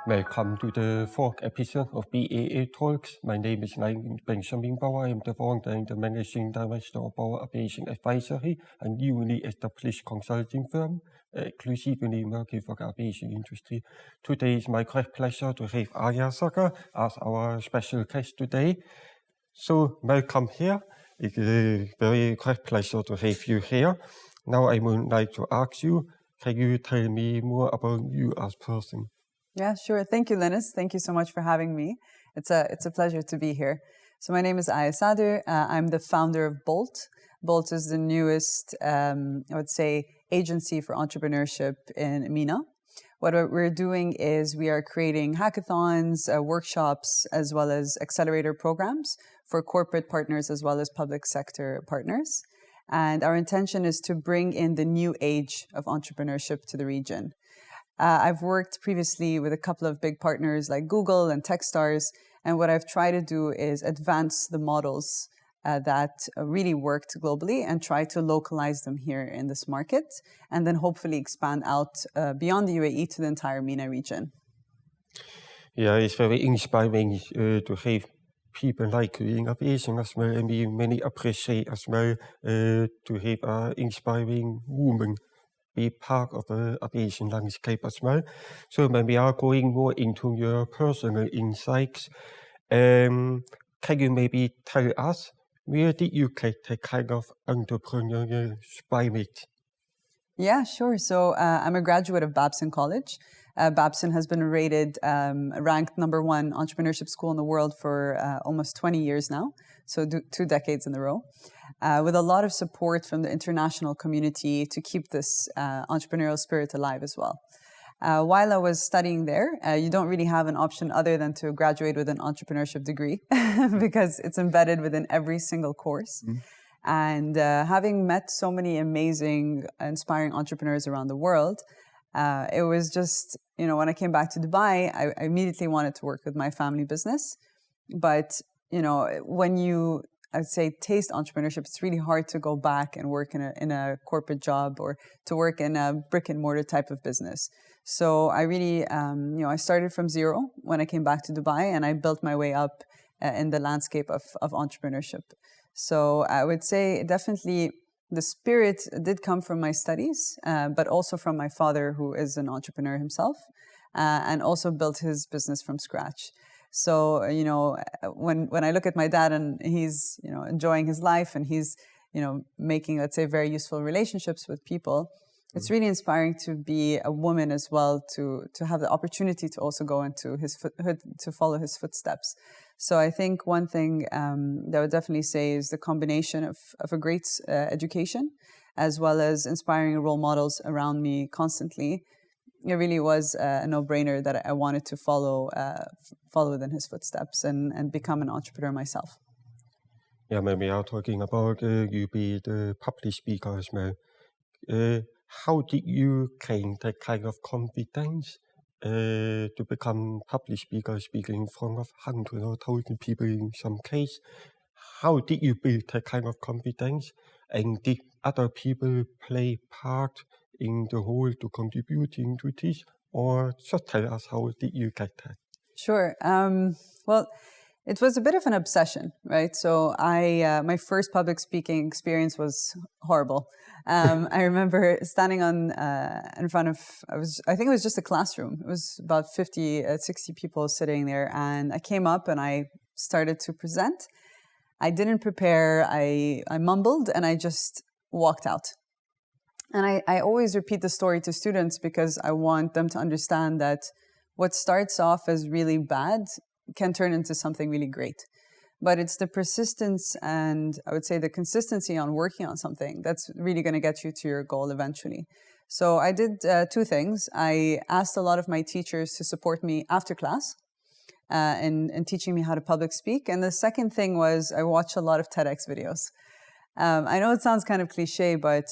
Welcome to the fourth episode of BAA Talks. My name is Linus Benjamin Bauer. I am the founder and the managing director of Bauer Aviation Advisory, a newly established consulting firm exclusively working for the aviation industry. Today is my great pleasure to have Aya Sadder as our special guest today. So welcome here. It's a very great pleasure to have you here. Now I would like to ask you, can you tell me more about you as a person? Yeah, sure. Thank you, Linus. Thank you so much for having me. It's a pleasure to be here. So my name is Aya Sadder. I'm the founder of Bolt. Bolt is the newest, I would say, agency for entrepreneurship in MENA. What we're doing is we are creating hackathons, workshops, as well as accelerator programs for corporate partners as well as public sector partners. And our intention is to bring in the new age of entrepreneurship to the region. I've worked previously with a couple of big partners like Google and Techstars, and what I've tried to do is advance the models that really worked globally and try to localize them here in this market, and then hopefully expand out beyond the UAE to the entire MENA region. Yeah, it's very inspiring to have people like you in aviation as well, and we many appreciate as well to have an inspiring woman be part of the aviation landscape as well. So when we are going more into your personal insights, can you maybe tell us, where did you get the kind of entrepreneurial spirit? Yeah, sure. So I'm a graduate of Babson College. Babson has been rated ranked #1 entrepreneurship school in the world for almost 20 years now, so 2 decades in a row, with a lot of support from the international community to keep this entrepreneurial spirit alive as well. While I was studying there, you don't really have an option other than to graduate with an entrepreneurship degree because it's embedded within every single course. Mm. And having met so many amazing, inspiring entrepreneurs around the world, it was just, when I came back to Dubai, I immediately wanted to work with my family business. But, when you, I'd say, taste entrepreneurship, it's really hard to go back and work in a corporate job or to work in a brick and mortar type of business. So I really, I started from zero when I came back to Dubai, and I built my way up in the landscape of entrepreneurship. So I would say definitely the spirit did come from my studies, but also from my father, who is an entrepreneur himself, and also built his business from scratch. So, when I look at my dad and he's, enjoying his life and he's, making, let's say, very useful relationships with people, it's really inspiring to be a woman as well, to have the opportunity to also go into to follow his footsteps. So I think one thing that I would definitely say is the combination of a great education as well as inspiring role models around me constantly. It really was a no-brainer that I wanted to follow within his footsteps and become an entrepreneur myself. Yeah, when we are talking about you be the public speaker as well, how did you gain that kind of confidence to become public speaker, speaking in front of hundreds or thousands of people in some case? How did you build that kind of confidence? And did other people play part in the whole to contributing to this? Or just tell us, how did you get that? Sure. Well, it was a bit of an obsession, right? So my first public speaking experience was horrible. I remember standing in front of, I think it was just a classroom. It was about 50, 60 people sitting there. And I came up and I started to present. I didn't prepare. I mumbled and I just walked out. And I always repeat the story to students because I want them to understand that what starts off as really bad can turn into something really great. But it's the persistence and I would say the consistency on working on something that's really going to get you to your goal eventually. So I did 2 things. I asked a lot of my teachers to support me after class in teaching me how to public speak. And the second thing was I watched a lot of TEDx videos. I know it sounds kind of cliche, but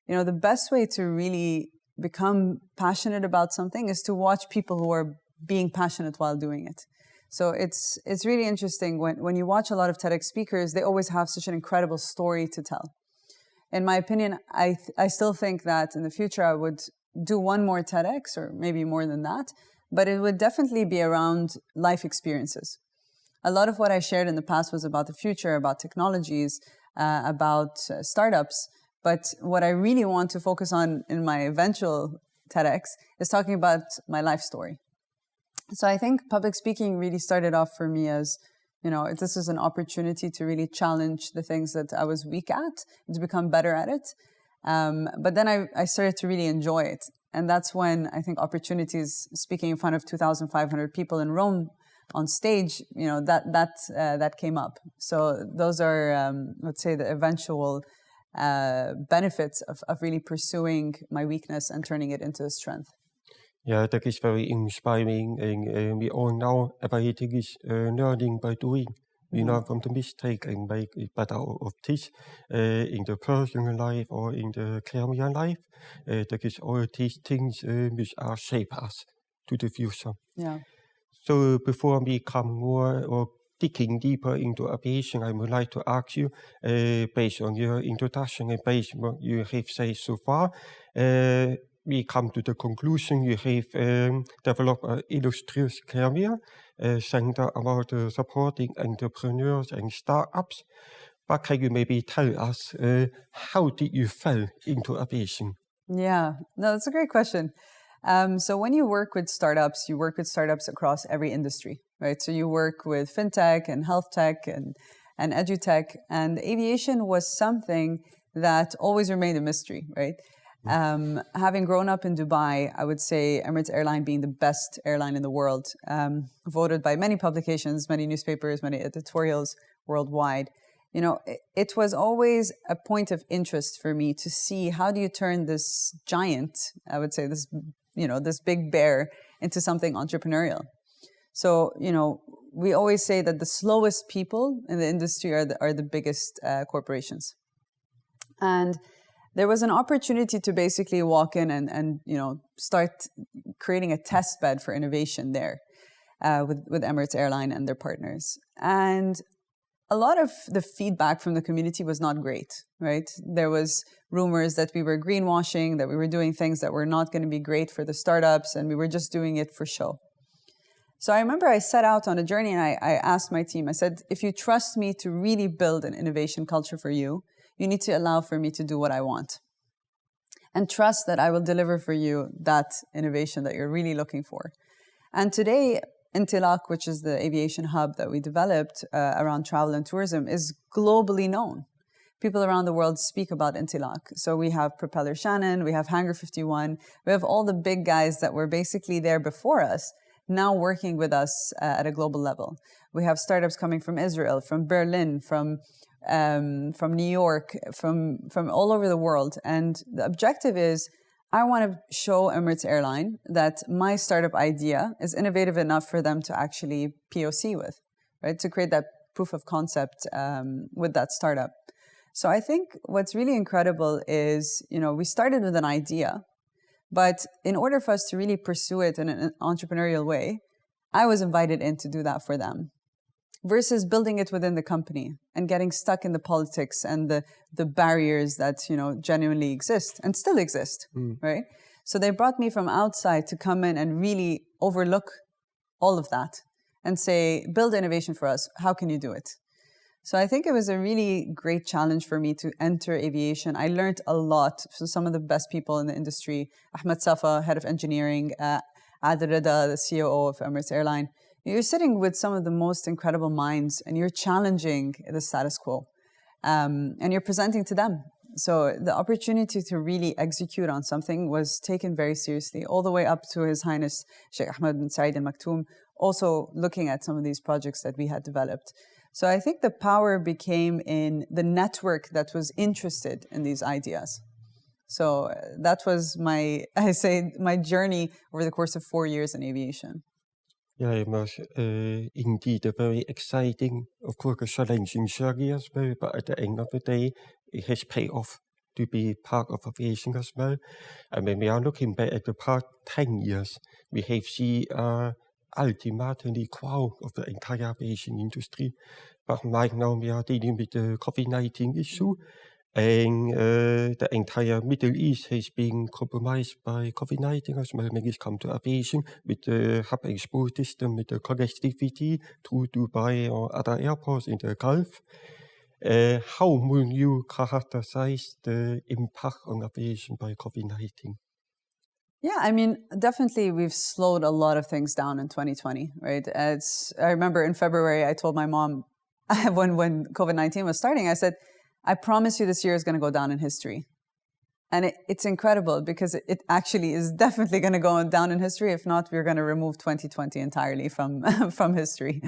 the best way to really become passionate about something is to watch people who are being passionate while doing it. So it's really interesting when you watch a lot of TEDx speakers, they always have such an incredible story to tell. In my opinion, I still think that in the future I would do one more TEDx or maybe more than that, but it would definitely be around life experiences. A lot of what I shared in the past was about the future, about technologies, about startups. But what I really want to focus on in my eventual TEDx is talking about my life story. So I think public speaking really started off for me as, this is an opportunity to really challenge the things that I was weak at and to become better at it. But then I started to really enjoy it. And that's when I think opportunities, speaking in front of 2,500 people in Rome on stage, that came up. So those are, let's say, the eventual benefits of really pursuing my weakness and turning it into a strength. Yeah, that is very inspiring, and we all know everything is learning by doing. We learn from the mistake and make it better of this in the personal life or in the career life. That is all these things which are shape us to the future. Yeah. So before we come more or digging deeper into aviation, I would like to ask you, based on your introduction and based on what you have said so far, we come to the conclusion you have developed an illustrious career center about supporting entrepreneurs and startups. But can you maybe tell us how did you fall into aviation? Yeah, no, that's a great question. So when you work with startups, you work with startups across every industry, right? So you work with fintech and health tech and edutech, and aviation was something that always remained a mystery, right? Having grown up in Dubai, I would say Emirates Airline being the best airline in the world, voted by many publications, many newspapers, many editorials worldwide. It was always a point of interest for me to see how do you turn this giant, I would say this big bear into something entrepreneurial. So, we always say that the slowest people in the industry are the biggest corporations. And there was an opportunity to basically walk in and start creating a test bed for innovation there with Emirates Airline and their partners. And a lot of the feedback from the community was not great, right? There was rumors that we were greenwashing, that we were doing things that were not going to be great for the startups, and we were just doing it for show. So I remember I set out on a journey and I asked my team, I said, if you trust me to really build an innovation culture for you, you need to allow for me to do what I want. And trust that I will deliver for you that innovation that you're really looking for. And today, Intilaq, which is the aviation hub that we developed around travel and tourism, is globally known. People around the world speak about Intilaq. So we have Propeller Shannon, we have Hangar 51, we have all the big guys that were basically there before us, now working with us at a global level. We have startups coming from Israel, from Berlin, from New York, from all over the world. And the objective is, I want to show Emirates Airline that my startup idea is innovative enough for them to actually POC with, right? To create that proof of concept with that startup. So I think what's really incredible is, we started with an idea, but in order for us to really pursue it in an entrepreneurial way, I was invited in to do that for them. Versus building it within the company and getting stuck in the politics and the barriers that genuinely exist and still exist, right? So they brought me from outside to come in and really overlook all of that and say, build innovation for us. How can you do it? So I think it was a really great challenge for me to enter aviation. I learned a lot from some of the best people in the industry. Ahmed Safa, head of engineering, Adil Rida, the COO of Emirates Airline. You're sitting with some of the most incredible minds and you're challenging the status quo and you're presenting to them. So the opportunity to really execute on something was taken very seriously, all the way up to His Highness Sheikh Ahmed bin Saeed Al Maktoum, also looking at some of these projects that we had developed. So I think the power became in the network that was interested in these ideas. So that was my journey over the course of 4 years in aviation. Yeah, it was indeed a very exciting, of course, a challenging journey as well, but at the end of the day, it has paid off to be part of aviation as well. And when we are looking back at the past 10 years, we have seen ultimately growth of the entire aviation industry. But right now we are dealing with the COVID-19 issue. And the entire Middle East has been compromised by COVID-19 as well when it comes to aviation, with the hub and spoke system, with the connectivity through Dubai or other airports in the Gulf. How will you characterize the impact on aviation by COVID-19? Yeah, I mean, definitely we've slowed a lot of things down in 2020, right? I remember in February, I told my mom, when COVID-19 was starting, I said, I promise you this year is going to go down in history. And it's incredible because it actually is definitely going to go down in history. If not, we're going to remove 2020 entirely from, from history.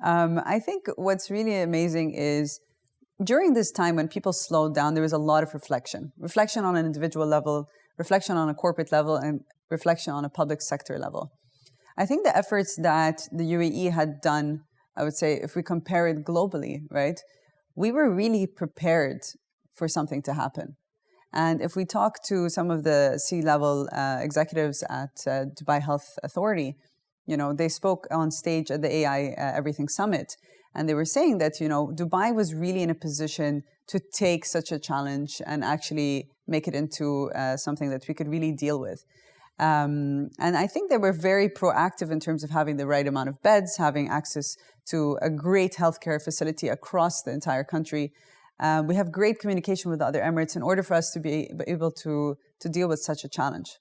I think what's really amazing is during this time when people slowed down, there was a lot of reflection on an individual level, reflection on a corporate level, and reflection on a public sector level. I think the efforts that the UAE had done, I would say, if we compare it globally, right, we were really prepared for something to happen. And if we talk to some of the C-level executives at Dubai Health Authority, you know, they spoke on stage at the AI Everything Summit, and they were saying that, you know, Dubai was really in a position to take such a challenge and actually make it into something that we could really deal with. And I think they were very proactive in terms of having the right amount of beds, having access to a great healthcare facility across the entire country. We have great communication with the other Emirates in order for us to be able to deal with such a challenge.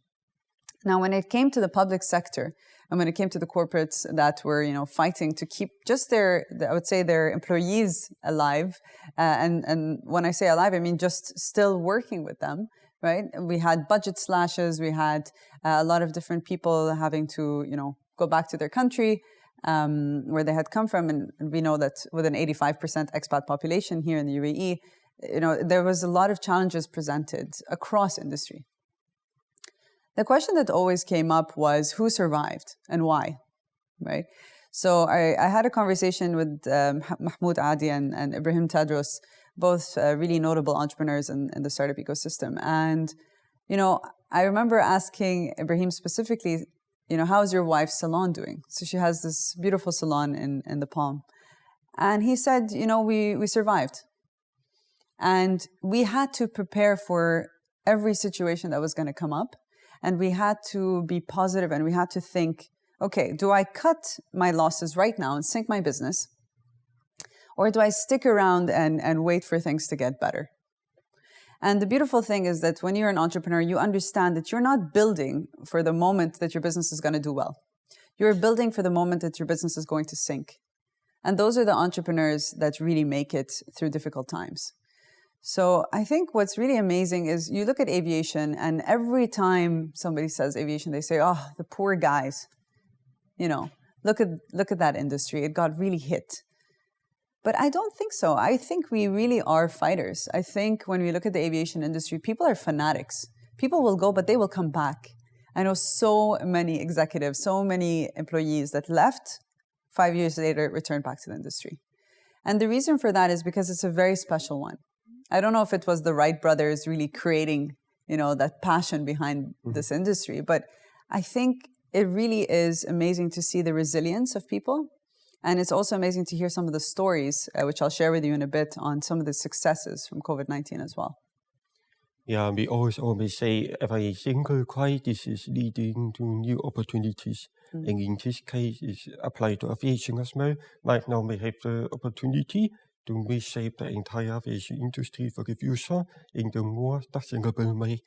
Now, when it came to the public sector, and when it came to the corporates that were, you know, fighting to keep just I would say their employees alive, and when I say alive, I mean just still working with them, right? We had budget slashes, we had a lot of different people having to, you know, go back to their country where they had come from, and we know that with an 85% expat population here in the UAE, you know, there was a lot of challenges presented across industry. The question that always came up was who survived and why, right? So I had a conversation with Mahmoud Adi and Ibrahim Tadros, both really notable entrepreneurs in the startup ecosystem. And, you know, I remember asking Ibrahim specifically, you know, how's your wife's salon doing? So she has this beautiful salon in the Palm. And he said, you know, we survived. And we had to prepare for every situation that was going to come up. And we had to be positive and we had to think, okay, do I cut my losses right now and sink my business? Or do I stick around and wait for things to get better? And the beautiful thing is that when you're an entrepreneur, you understand that you're not building for the moment that your business is going to do well. You're building for the moment that your business is going to sink. And those are the entrepreneurs that really make it through difficult times. So I think what's really amazing is you look at aviation, and every time somebody says aviation, they say, oh, the poor guys. You know, look at that industry. It got really hit. But I don't think so. I think we really are fighters. I think when we look at the aviation industry, people are fanatics. People will go, but they will come back. I know so many executives, so many employees that left, 5 years later, returned back to the industry. And the reason for that is because it's a very special one. I don't know if it was the Wright brothers really creating, you know, that passion behind this industry, but I think it really is amazing to see the resilience of people. And it's also amazing to hear some of the stories, which I'll share with you in a bit, on some of the successes from COVID-19 as well. Yeah, we always say every single crisis is leading to new opportunities. And in this case, it's applied to aviation as well. Right now, we have the opportunity to reshape the entire aviation industry for the future in the more sustainable way.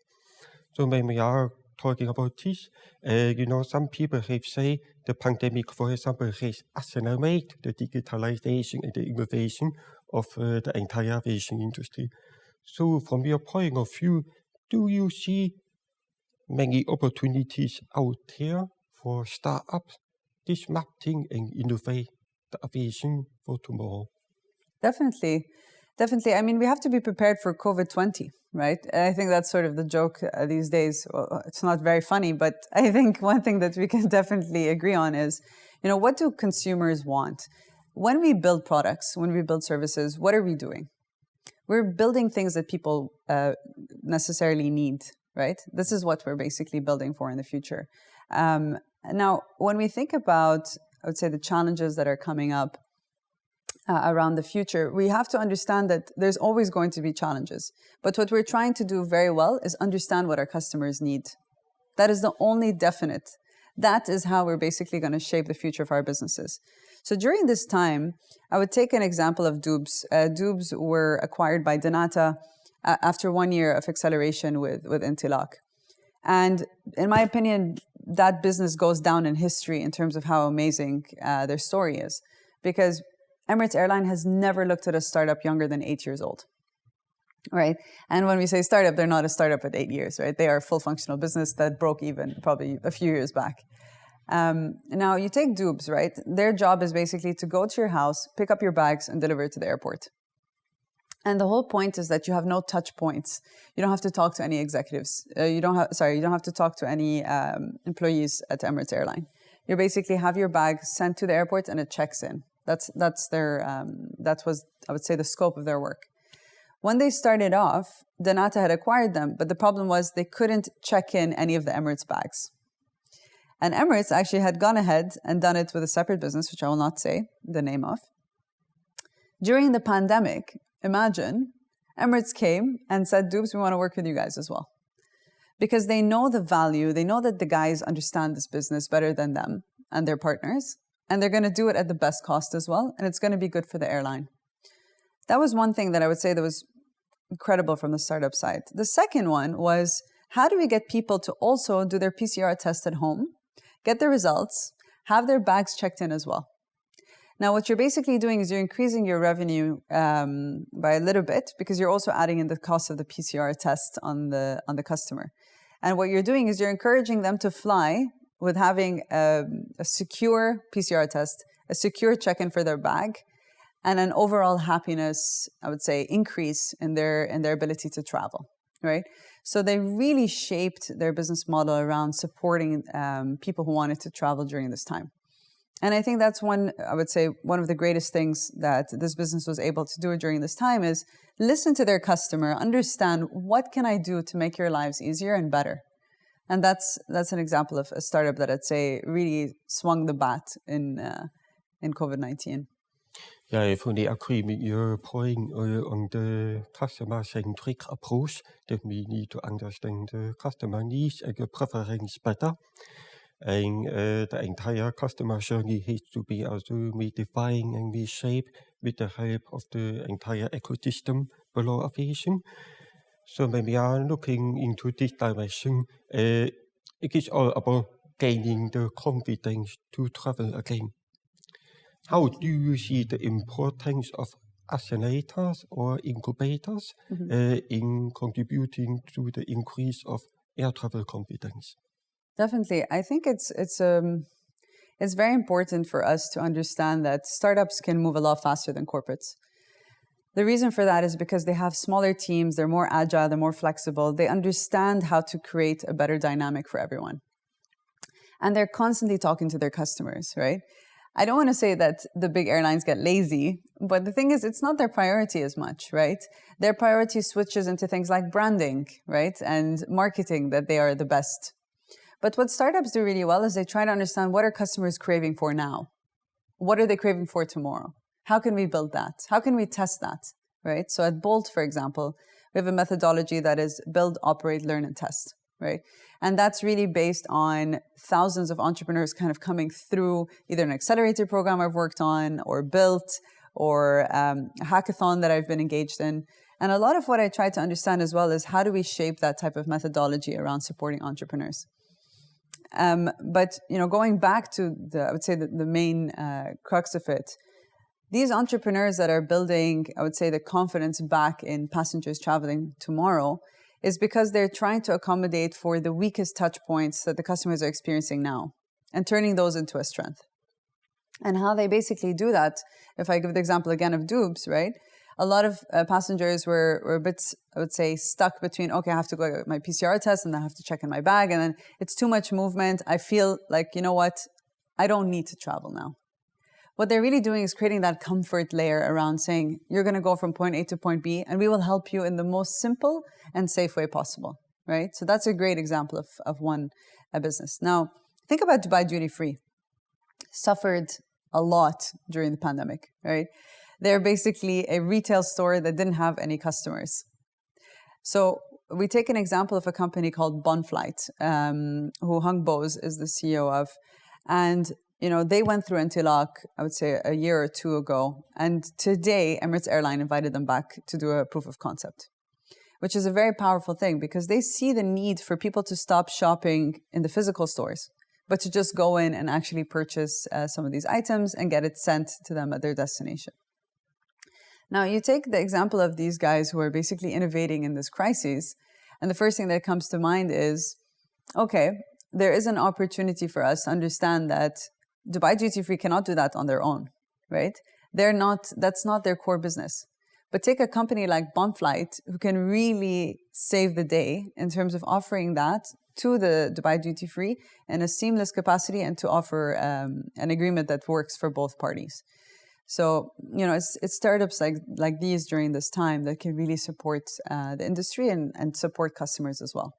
So when we are talking about this, you know, some people have said the pandemic, for example, has accelerated the digitalisation and the innovation of the entire aviation industry. So from your point of view, do you see many opportunities out there for startups disrupting and innovate the aviation for tomorrow? Definitely. I mean, we have to be prepared for COVID-20, right? I think that's sort of the joke these days. Well, it's not very funny, but I think one thing that we can definitely agree on is, you know, what do consumers want? When we build products, when we build services, what are we doing? We're building things that people necessarily need, right? This is what we're basically building for in the future. Now, when we think about, I would say, the challenges that are coming up, around the future, we have to understand that there's always going to be challenges. But what we're trying to do very well is understand what our customers need. That is the only definite. That is how we're basically going to shape the future of our businesses. So during this time, I would take an example of Doobs. Doobs were acquired by Donata after 1 year of acceleration with Intilak. And in my opinion, that business goes down in history in terms of how amazing their story is. Because Emirates Airline has never looked at a startup younger than 8 years old, right? And when we say startup, they're not a startup at 8 years, right? They are a full functional business that broke even probably a few years back. Now, you take Doobs, right? Their job is basically to go to your house, pick up your bags, and deliver it to the airport. And the whole point is that you have no touch points. You don't have to talk to any executives. You don't have to talk to any employees at Emirates Airline. You basically have your bag sent to the airport and it checks in. That was, I would say, the scope of their work. When they started off, Donata had acquired them, but the problem was they couldn't check in any of the Emirates bags. And Emirates actually had gone ahead and done it with a separate business, which I will not say the name of. During the pandemic, imagine, Emirates came and said, Doobs, we want to work with you guys as well. Because they know the value, they know that the guys understand this business better than them and their partners. And they're going to do it at the best cost as well. And it's going to be good for the airline. That was one thing that I would say that was incredible from the startup side. The second one was, how do we get people to also do their PCR test at home, get the results, have their bags checked in as well? Now, what you're basically doing is you're increasing your revenue by a little bit because you're also adding in the cost of the PCR test on the customer. And what you're doing is you're encouraging them to fly with having a secure PCR test, a secure check-in for their bag, and an overall happiness, I would say, increase in their ability to travel, right? So they really shaped their business model around supporting people who wanted to travel during this time. And I think that's one of the greatest things that this business was able to do during this time is listen to their customer, understand what can I do to make your lives easier and better. And that's an example of a startup that I'd say really swung the bat in COVID-19. Yeah, I fully agree with your point on the customer-centric approach, that we need to understand the customer needs and the preference better. And the entire customer journey has to be also redefined and reshaped with the help of the entire ecosystem below aviation. So when we are looking into this direction, it is all about gaining the confidence to travel again. How do you see the importance of accelerators or incubators in contributing to the increase of air travel confidence? Definitely. I think it's very important for us to understand that startups can move a lot faster than corporates. The reason for that is because they have smaller teams, they're more agile, they're more flexible, they understand how to create a better dynamic for everyone. And they're constantly talking to their customers, right? I don't want to say that the big airlines get lazy, but the thing is, it's not their priority as much, right? Their priority switches into things like branding, right? And marketing, that they are the best. But what startups do really well is they try to understand what are customers craving for now? What are they craving for tomorrow? How can we build that? How can we test that, right? So at Bolt, for example, we have a methodology that is build, operate, learn, and test, right? And that's really based on thousands of entrepreneurs kind of coming through either an accelerator program I've worked on or built or a hackathon that I've been engaged in. And a lot of what I try to understand as well is how do we shape that type of methodology around supporting entrepreneurs? But going back to the main crux of it, these entrepreneurs that are building, I would say, the confidence back in passengers traveling tomorrow is because they're trying to accommodate for the weakest touch points that the customers are experiencing now and turning those into a strength. And how they basically do that, if I give the example again of Doobs, right? A lot of passengers were a bit, I would say, stuck between, okay, I have to go get my PCR test and then I have to check in my bag and then it's too much movement. I feel like, you know what? I don't need to travel now. What they're really doing is creating that comfort layer around saying, you're going to go from point A to point B and we will help you in the most simple and safe way possible, right? So that's a great example of one business. Now, think about Dubai Duty Free. Suffered a lot during the pandemic, right? They're basically a retail store that didn't have any customers. So we take an example of a company called Bonflight, who Hung Bose is the CEO of. And they went through Intilak, I would say, a year or two ago. And today, Emirates Airline invited them back to do a proof of concept, which is a very powerful thing because they see the need for people to stop shopping in the physical stores, but to just go in and actually purchase some of these items and get it sent to them at their destination. Now, you take the example of these guys who are basically innovating in this crisis, and the first thing that comes to mind is, okay, there is an opportunity for us to understand that Dubai Duty Free cannot do that on their own, right? That's not their core business. But take a company like Bonflight, who can really save the day in terms of offering that to the Dubai Duty Free in a seamless capacity and to offer an agreement that works for both parties. So, it's startups like these during this time that can really support the industry and support customers as well.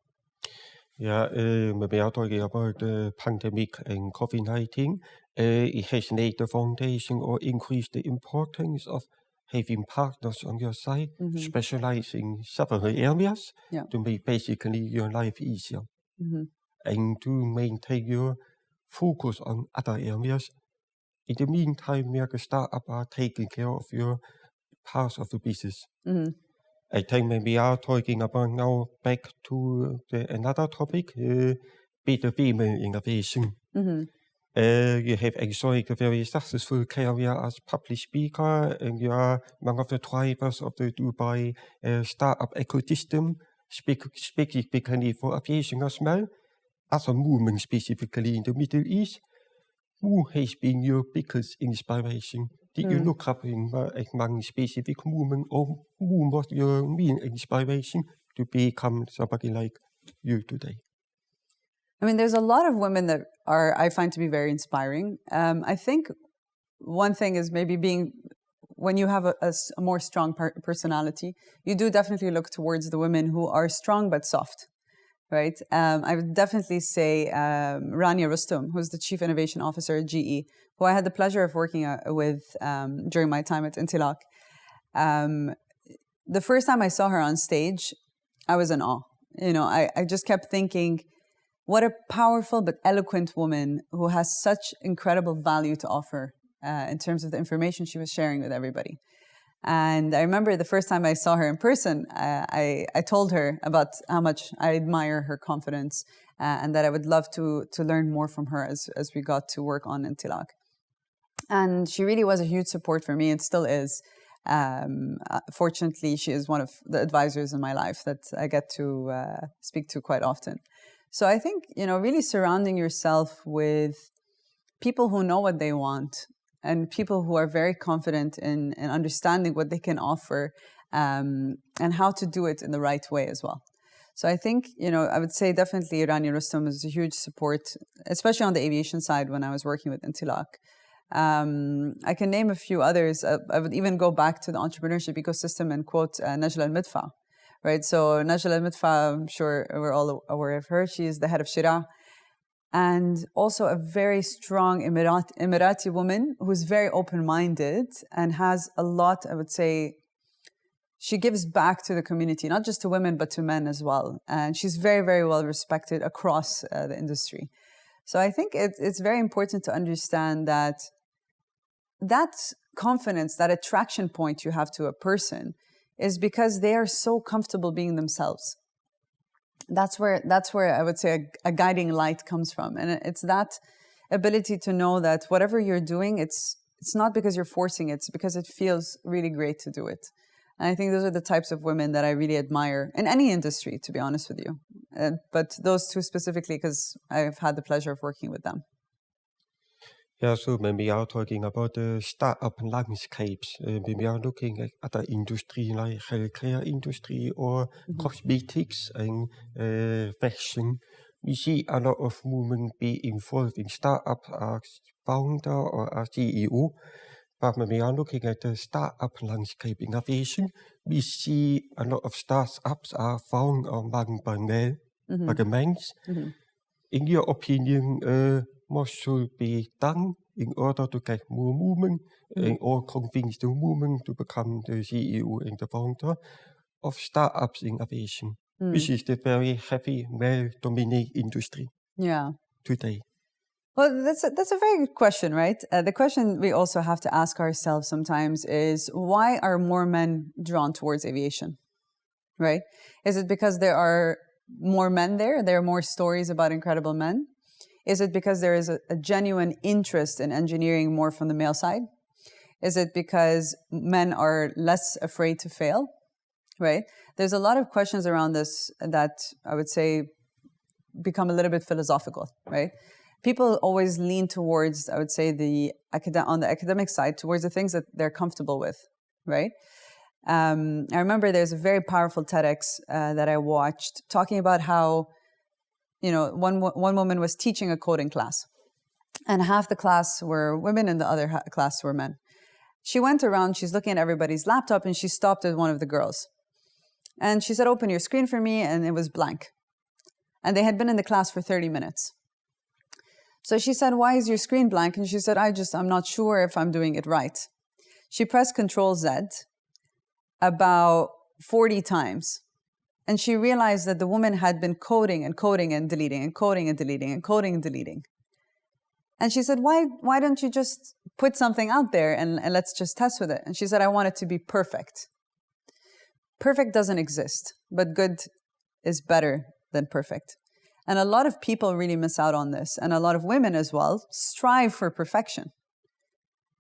Yeah, we are talking about the pandemic and COVID-19. It has made the foundation or increased the importance of having partners on your side, specializing in several areas to make basically your life easier and to maintain your focus on other areas. In the meantime, your startup are taking care of your parts of the business. I think when we are talking about now back to another topic, better female innovation. You have enjoyed a very successful career as public speaker, and you are one of the drivers of the Dubai startup ecosystem, specifically for aviation as well, as a movement specifically in the Middle East. Who has been your biggest inspiration? Did you look up in among specific movement, or who was your main inspiration to become somebody like you today? I mean, there's a lot of women that I find to be very inspiring. I think one thing is maybe when you have a more strong personality, you do definitely look towards the women who are strong but soft, right? I would definitely say Rania Rustum, who's the Chief Innovation Officer at GE, who I had the pleasure of working with during my time at Intilak. The first time I saw her on stage, I was in awe. I just kept thinking, what a powerful but eloquent woman who has such incredible value to offer in terms of the information she was sharing with everybody. And I remember the first time I saw her in person, I told her about how much I admire her confidence and that I would love to learn more from her as we got to work on Intilak. And she really was a huge support for me and still is. Fortunately, she is one of the advisors in my life that I get to speak to quite often. So I think, really surrounding yourself with people who know what they want and people who are very confident in understanding what they can offer and how to do it in the right way as well. So I think, I would say definitely Rania Rustum is a huge support, especially on the aviation side when I was working with Intilak. I can name a few others. I would even go back to the entrepreneurship ecosystem and quote Najla Al-Midfa. Right, so Najla Al-Midfa, I'm sure we're all aware of her. She is the head of Shira, and also a very strong Emirati woman who's very open-minded and has a lot, I would say, she gives back to the community, not just to women, but to men as well. And she's very, very well respected across the industry. So I think it's very important to understand that confidence, that attraction point you have to a person is because they are so comfortable being themselves. That's where I would say a guiding light comes from. And it's that ability to know that whatever you're doing, it's not because you're forcing it, it's because it feels really great to do it. And I think those are the types of women that I really admire in any industry, to be honest with you. But those two specifically, because I've had the pleasure of working with them. Yeah, so when we are talking about the startup landscapes, when we are looking at other industry like healthcare industry or cosmetics and fashion, we see a lot of women be involved in startup as founder or as CEO. But when we are looking at the startup landscape in aviation, we see a lot of startups are found among by men. In your opinion, what should be done in order to get more movement or convince the woman to become the CEO and the founder of startups in aviation, which is the very heavy male-dominated industry today? Well, that's a very good question, right? The question we also have to ask ourselves sometimes is, why are more men drawn towards aviation, right? Is it because there are more men there? There are more stories about incredible men? Is it because there is a genuine interest in engineering more from the male side? Is it because men are less afraid to fail, right? There's a lot of questions around this that I would say become a little bit philosophical, right? People always lean towards, I would say, on the academic side, towards the things that they're comfortable with, right? I remember there's a very powerful TEDx that I watched talking about how, one woman was teaching a coding class, and half the class were women and the other class were men. She went around, she's looking at everybody's laptop, and she stopped at one of the girls. And she said, "Open your screen for me," and it was blank. And they had been in the class for 30 minutes. So she said, "Why is your screen blank?" And she said, I'm not sure if I'm doing it right." She pressed Control Z about 40 times. And she realized that the woman had been coding and coding and deleting and coding and deleting and coding and deleting. And she said, why don't you just put something out there and let's just test with it? And she said, "I want it to be perfect." Perfect doesn't exist, but good is better than perfect. And a lot of people really miss out on this. And a lot of women as well strive for perfection.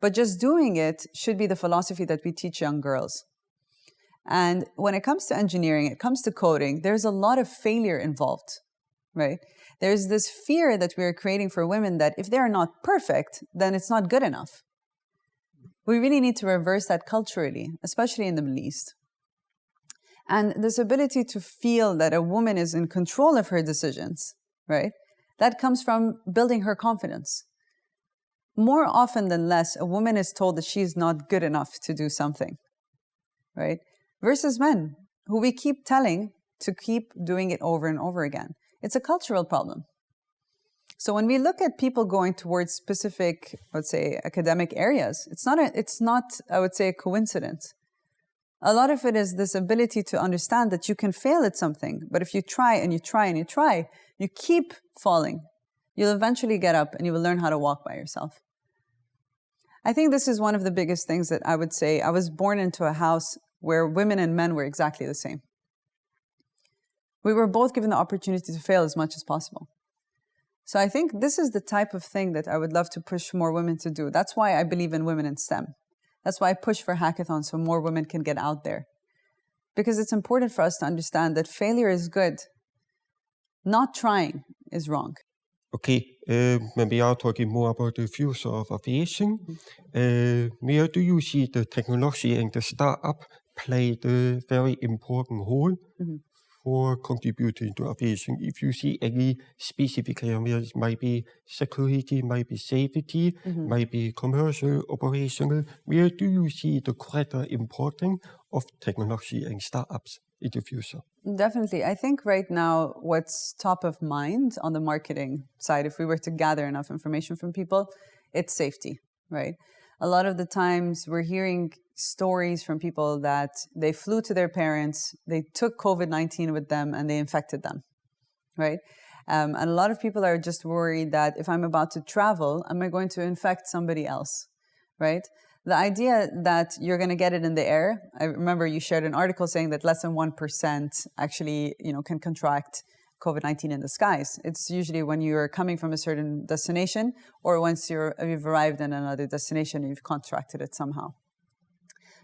But just doing it should be the philosophy that we teach young girls. And when it comes to engineering, it comes to coding, there's a lot of failure involved, right? There's this fear that we're creating for women that if they're not perfect, then it's not good enough. We really need to reverse that culturally, especially in the Middle East. And this ability to feel that a woman is in control of her decisions, right? That comes from building her confidence. More often than less, a woman is told that she's not good enough to do something, right? Versus men, who we keep telling to keep doing it over and over again. It's a cultural problem. So when we look at people going towards specific, let's say, academic areas, it's not, I would say, a coincidence. A lot of it is this ability to understand that you can fail at something, but if you try and you try and you try, you keep falling. You'll eventually get up and you will learn how to walk by yourself. I think this is one of the biggest things that I would say. I was born into a house where women and men were exactly the same. We were both given the opportunity to fail as much as possible. So I think this is the type of thing that I would love to push more women to do. That's why I believe in women in STEM. That's why I push for hackathons so more women can get out there. Because it's important for us to understand that failure is good. Not trying is wrong. Okay, when we are talking more about the future of aviation, where do you see the technology and the startup play the very important role for contributing to aviation? If you see any specific areas, might be security, might be safety, might be commercial, operational, where do you see the greater importance of technology and startups in the future? Definitely. I think right now what's top of mind on the marketing side, if we were to gather enough information from people, it's safety, right? A lot of the times we're hearing stories from people that they flew to their parents, they took COVID-19 with them and they infected them, right? And a lot of people are just worried that if I'm about to travel, am I going to infect somebody else, right? The idea that you're going to get it in the air, I remember you shared an article saying that less than 1% actually, can contract COVID-19 in the skies. It's usually when you're coming from a certain destination or once you've arrived in another destination and you've contracted it somehow.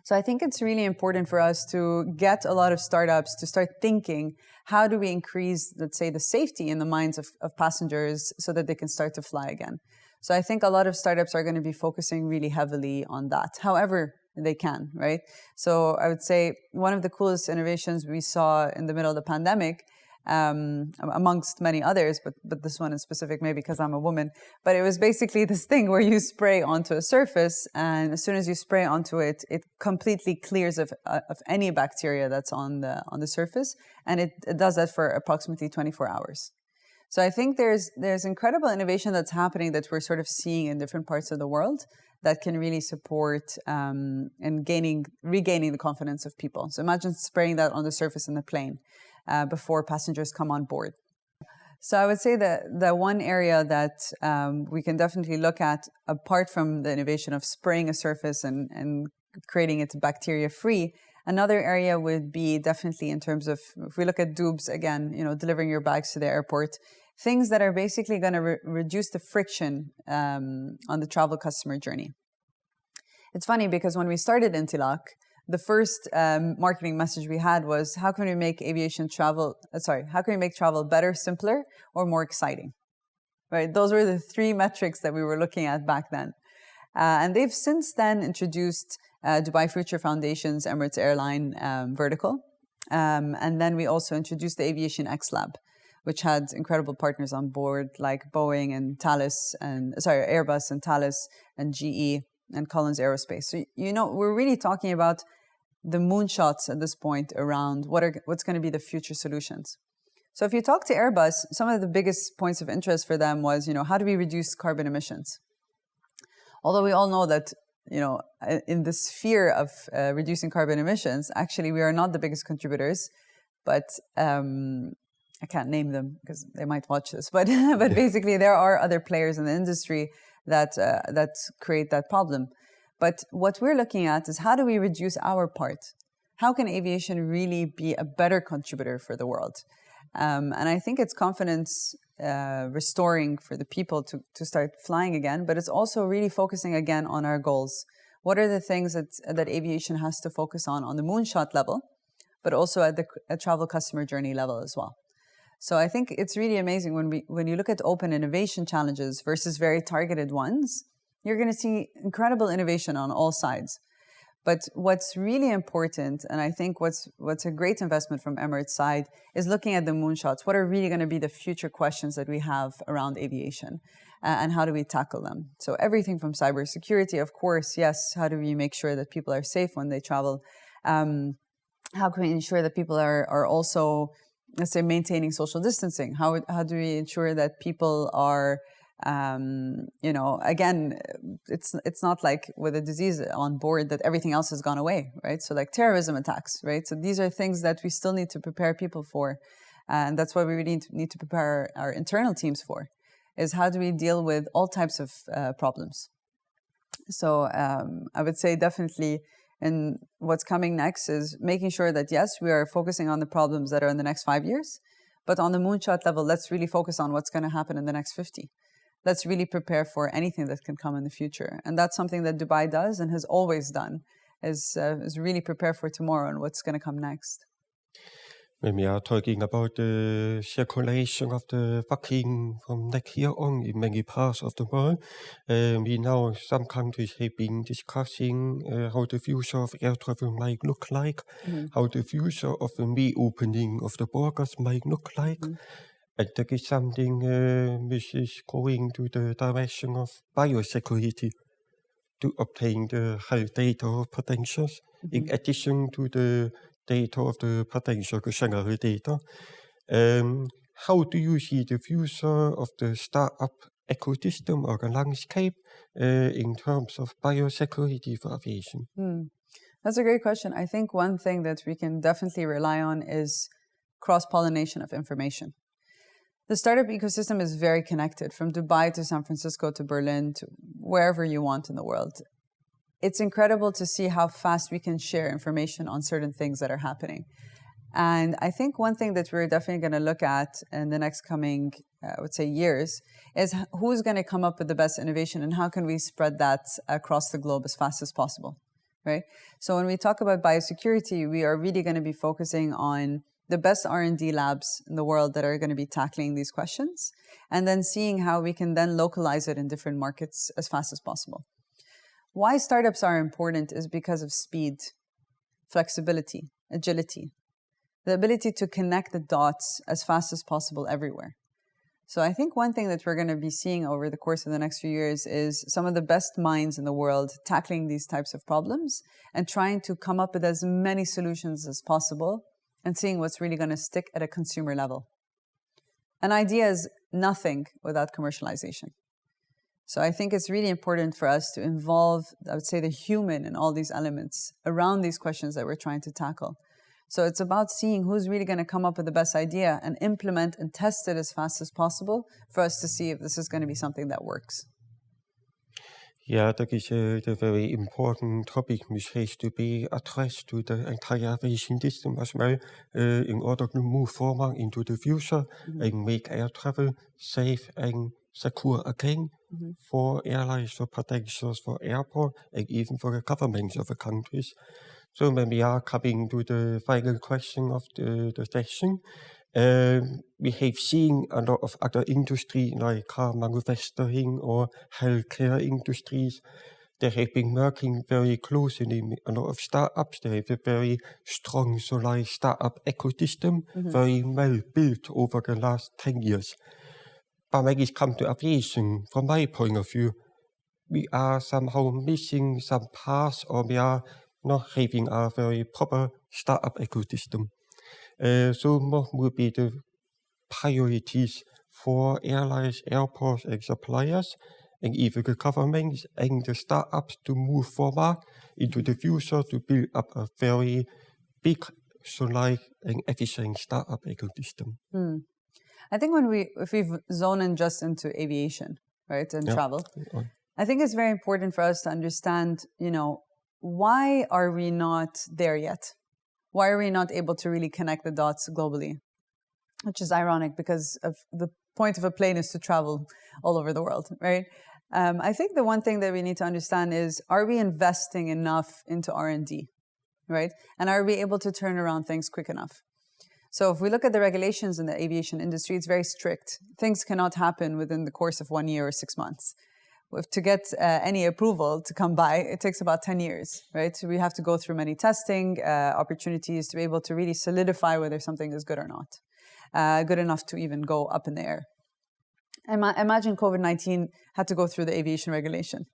So I think it's really important for us to get a lot of startups to start thinking, how do we increase, let's say, the safety in the minds of passengers so that they can start to fly again? So I think a lot of startups are going to be focusing really heavily on that, however they can, right? So I would say one of the coolest innovations we saw in the middle of the pandemic, amongst many others, but this one in specific, maybe because I'm a woman, but it was basically this thing where you spray onto a surface, and as soon as you spray onto it, it completely clears of any bacteria that's on the surface, and it does that for approximately 24 hours. So I think there's incredible innovation that's happening that we're sort of seeing in different parts of the world that can really support and regaining the confidence of people. So imagine spraying that on the surface in the plane before passengers come on board. So I would say that the one area that we can definitely look at, apart from the innovation of spraying a surface and creating it bacteria-free, another area would be definitely in terms of, if we look at Doobs again, delivering your bags to the airport, things that are basically going to reduce the friction on the travel customer journey. It's funny because when we started Intilak, the first marketing message we had was, how can we make travel better, simpler, or more exciting? Right? Those were the three metrics that we were looking at back then. And they've since then introduced Dubai Future Foundation's Emirates Airline vertical. And then we also introduced the Aviation X Lab, which had incredible partners on board like Airbus and Thales and GE and Collins Aerospace. So, we're really talking about the moonshots at this point around what's going to be the future solutions. So if you talk to Airbus, some of the biggest points of interest for them was, how do we reduce carbon emissions? Although we all know that, in the sphere of reducing carbon emissions, actually we are not the biggest contributors, but I can't name them because they might watch this, but basically there are other players in the industry that create that problem. But what we're looking at is, how do we reduce our part? How can aviation really be a better contributor for the world? And I think it's confidence restoring for the people to start flying again, but it's also really focusing again on our goals. What are the things that aviation has to focus on the moonshot level, but also at the travel customer journey level as well? So I think it's really amazing when you look at open innovation challenges versus very targeted ones, you're going to see incredible innovation on all sides. But what's really important, and I think what's a great investment from Emirates' side, is looking at the moonshots. What are really going to be the future questions that we have around aviation, and how do we tackle them? So everything from cybersecurity, of course, yes. How do we make sure that people are safe when they travel? How can we ensure that people are also, let's say, maintaining social distancing? How do we ensure that people are, again, it's not like with a disease on board that everything else has gone away, right? So like terrorism attacks, right? So these are things that we still need to prepare people for. And that's what we really need to prepare our internal teams for, is how do we deal with all types of problems? So I would say definitely, and what's coming next is making sure that, yes, we are focusing on the problems that are in the next 5 years, but on the moonshot level, let's really focus on what's going to happen in the next 50. Let's really prepare for anything that can come in the future. And that's something that Dubai does and has always done, is really prepare for tomorrow and what's going to come next. When we are talking about the circulation of the vaccine from next year on in many parts of the world, we know some countries have been discussing how the future of air travel might look like, how the future of the reopening of the borders might look like. And there is something which is going to the direction of biosecurity to obtain the health data potentials, in addition to the data of the potential general data. How do you see the future of the startup ecosystem or the landscape in terms of biosecurity for aviation? That's a great question. I think one thing that we can definitely rely on is cross-pollination of information. The startup ecosystem is very connected, from Dubai to San Francisco to Berlin to wherever you want in the world. It's incredible to see how fast we can share information on certain things that are happening. And I think one thing that we're definitely going to look at in the next coming, I would say, years, is who's going to come up with the best innovation and how can we spread that across the globe as fast as possible, right? So when we talk about biosecurity, we are really going to be focusing on the best R&D labs in the world that are going to be tackling these questions, and then seeing how we can then localize it in different markets as fast as possible. Why startups are important is because of speed, flexibility, agility, the ability to connect the dots as fast as possible everywhere. So I think one thing that we're going to be seeing over the course of the next few years is some of the best minds in the world tackling these types of problems and trying to come up with as many solutions as possible and seeing what's really going to stick at a consumer level. An idea is nothing without commercialization. So I think it's really important for us to involve, I would say, the human in all these elements around these questions that we're trying to tackle. So it's about seeing who's really going to come up with the best idea and implement and test it as fast as possible for us to see if this is going to be something that works. Yeah, that is a very important topic which has to be addressed to the entire aviation system as well in order to move forward into the future and make air travel safe and secure again for airlines, for passengers, for airport, and even for the governments of the countries. So when we are coming to the final question of the session, we have seen a lot of other industries like car manufacturing or healthcare industries. They have been working very closely with a lot of startups. They have a very strong startup ecosystem, very well built over the last 10 years. But when it comes to aviation, from my point of view, we are somehow missing some parts, or we are not having a very proper startup ecosystem. So what would be the priorities for airlines, airports, and suppliers, and even the governments and the startups to move forward into the future to build up a very big, and efficient startup ecosystem? I think if we zone in just into aviation, right, and travel, I think it's very important for us to understand, why are we not there yet? Why are we not able to really connect the dots globally? Which is ironic because of the point of a plane is to travel all over the world, right? I think the one thing that we need to understand is, are we investing enough into R&D, right? And are we able to turn around things quick enough? So if we look at the regulations in the aviation industry, it's very strict. Things cannot happen within the course of 1 year or 6 months. To get any approval to come by, it takes about 10 years, right? So we have to go through many testing opportunities to be able to really solidify whether something is good or not, good enough to even go up in the air. Imagine COVID-19 had to go through the aviation regulation.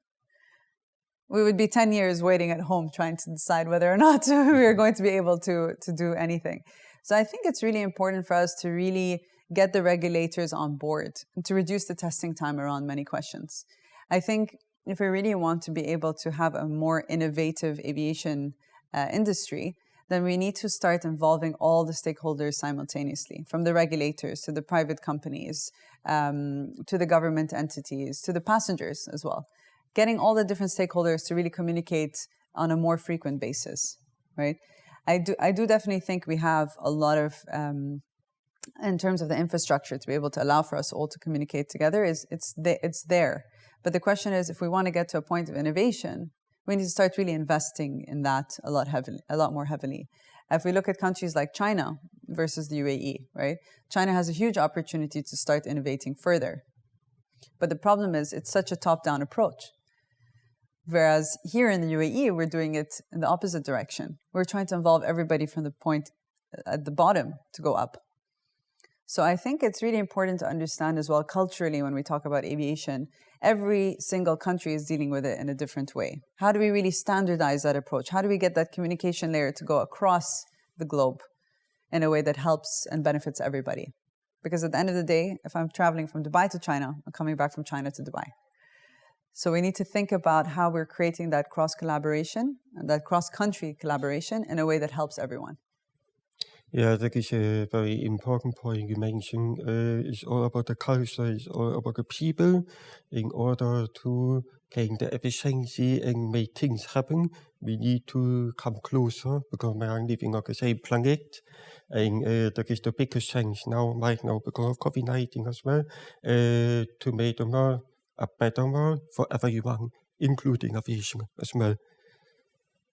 We would be 10 years waiting at home trying to decide whether or not we are going to be able to do anything. So I think it's really important for us to really get the regulators on board and to reduce the testing time around many questions. I think if we really want to be able to have a more innovative aviation industry, then we need to start involving all the stakeholders simultaneously, from the regulators to the private companies, to the government entities, to the passengers as well. Getting all the different stakeholders to really communicate on a more frequent basis, right? I do definitely think we have a lot of, in terms of the infrastructure to be able to allow for us all to communicate together, it's there. But the question is, if we want to get to a point of innovation, we need to start really investing in that a lot more heavily. If we look at countries like China versus the UAE, right? China has a huge opportunity to start innovating further. But the problem is it's such a top-down approach. Whereas here in the UAE, we're doing it in the opposite direction. We're trying to involve everybody from the point at the bottom to go up. So I think it's really important to understand as well culturally when we talk about aviation, every single country is dealing with it in a different way. How do we really standardize that approach? How do we get that communication layer to go across the globe in a way that helps and benefits everybody? Because at the end of the day, if I'm traveling from Dubai to China, I'm coming back from China to Dubai. So we need to think about how we're creating that cross-collaboration and that cross-country collaboration in a way that helps everyone. Yeah, that is a very important point you mentioned. It's all about the culture, it's all about the people. In order to gain the efficiency and make things happen, we need to come closer because we are living on the same planet. And that is the biggest chance right now, because of COVID-19 as well, to make the world a better world for everyone, including aviation as well.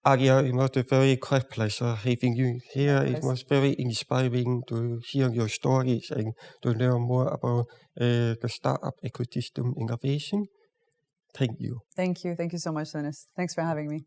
Aya, it was a very great pleasure having you here. It was very inspiring to hear your stories and to learn more about the startup ecosystem in aviation. Thank you. Thank you. Thank you so much, Linus. Thanks for having me.